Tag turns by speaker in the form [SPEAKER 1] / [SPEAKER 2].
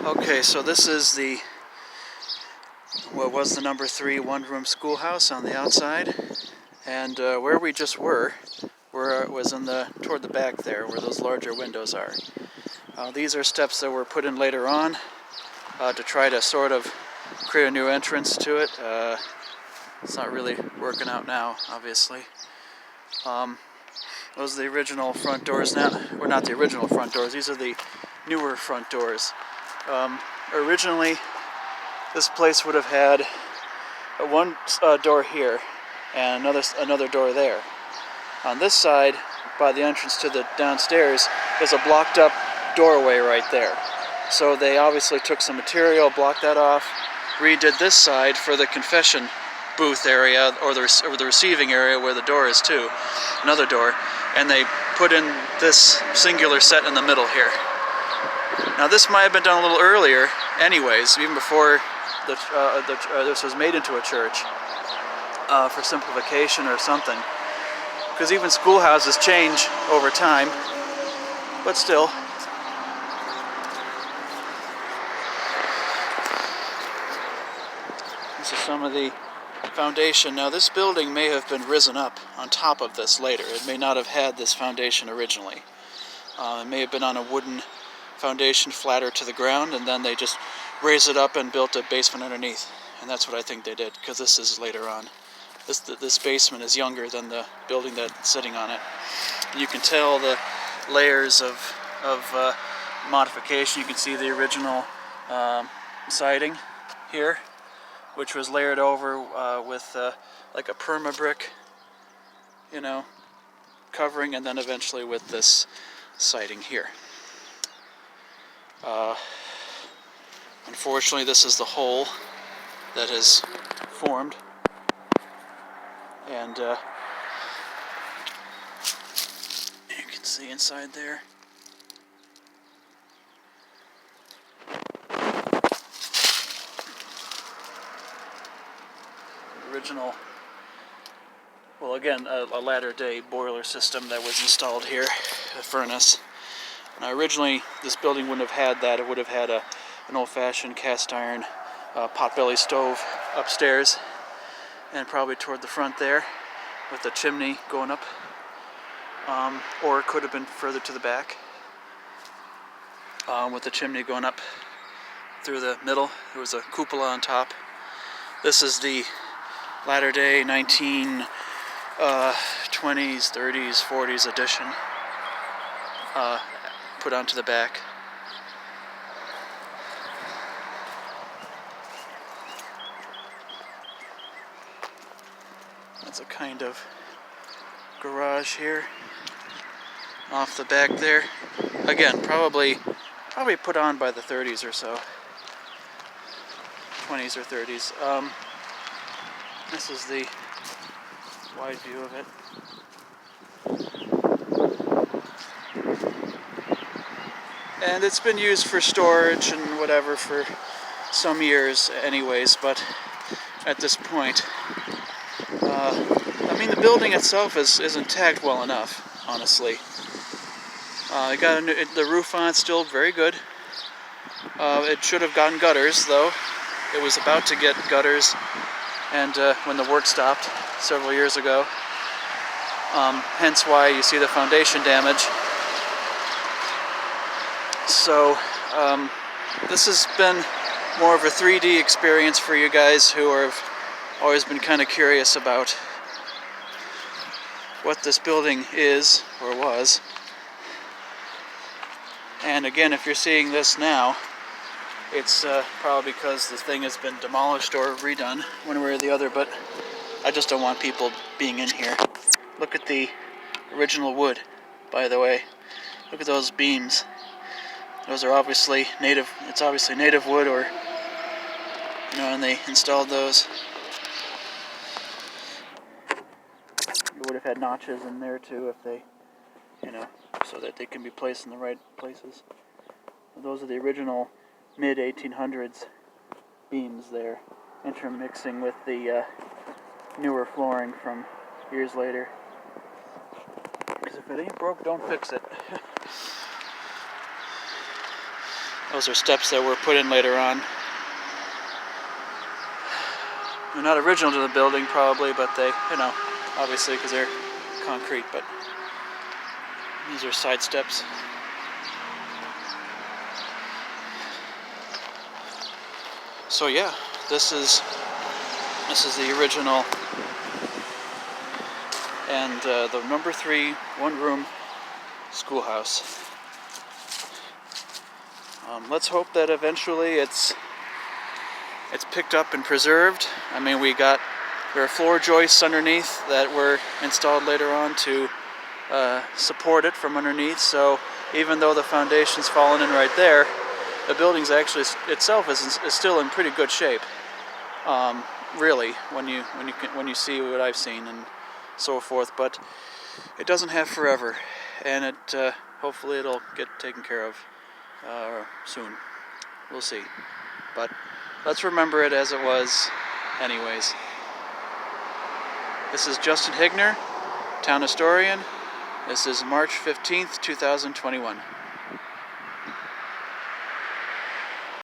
[SPEAKER 1] Okay, so this is the what was the number 3 one-room schoolhouse on the outside, and where we just were was toward the back there, where those larger windows are. These are steps that were put in later on to try to sort of create a new entrance to it. It's not really working out now, obviously. Those are the original front doors now, or not the original front doors. These are the newer front doors. Originally, this place would have had one door here and another door there. On this side, by the entrance to the downstairs, there's a blocked up doorway right there. So they obviously took some material, blocked that off, redid this side for the confession booth area, or the receiving area where the door is too, another door, and they put in this singular set in the middle here. Now this might have been done a little earlier anyways, even before this was made into a church, for simplification or something. Because even schoolhouses change over time, but still. This is some of the foundation. Now this building may have been risen up on top of this later. It may not have had this foundation originally. It may have been on a wooden foundation flatter to the ground, and then they just raised it up and built a basement underneath. And that's what I think they did, because this is later on. This basement is younger than the building that's sitting on it. And you can tell the layers of modification. You can see the original siding here, which was layered over with like a perma brick, covering, and then eventually with this siding here. Unfortunately, this is the hole that has formed, and you can see inside there. Original, well, again, a latter-day boiler system that was installed here, a furnace. Now, originally, this building wouldn't have had that. It would have had an old-fashioned cast iron potbelly stove upstairs, and probably toward the front there, with the chimney going up. Or it could have been further to the back, with the chimney going up through the middle. There was a cupola on top. This is the latter-day 1920s, 30s, 40s edition, put onto the back. That's a kind of garage here off the back there. Again, probably put on by the 30s or so, 20s or 30s. This is the wide view of it. And it's been used for storage and whatever for some years anyways, but at this point, I mean, the building itself is intact well enough, honestly. It got the roof on it, still very good. It should have gotten gutters, though. It was about to get gutters, and when the work stopped several years ago, hence why you see the foundation damage. So this has been more of a 3D experience for you guys who have always been kind of curious about what this building is or was. And again, if you're seeing this now, it's probably because this thing has been demolished or redone one way or the other, but I just don't want people being in here. Look at the original wood, by the way. Look at those beams. Those are obviously native. It's obviously native wood, or and they installed those. It would have had notches in there too if they, so that they can be placed in the right places. Those are the original mid-1800s beams there, intermixing with the newer flooring from years later. Because if it ain't broke, don't fix it. Those are steps that were put in later on. They're not original to the building probably, but they, obviously because they're concrete, but these are side steps. So yeah, this is the original, and the number 3 one-room schoolhouse. Let's hope that eventually it's picked up and preserved. I mean, there are floor joists underneath that were installed later on to support it from underneath. So even though the foundation's fallen in right there, the building's actually itself is still in pretty good shape. Really, when you see what I've seen and so forth. But it doesn't have forever, and it hopefully it'll get taken care of soon. We'll see. But let's remember it as it was anyways. This is Justin Higner, Town Historian. This is March 15th, 2021.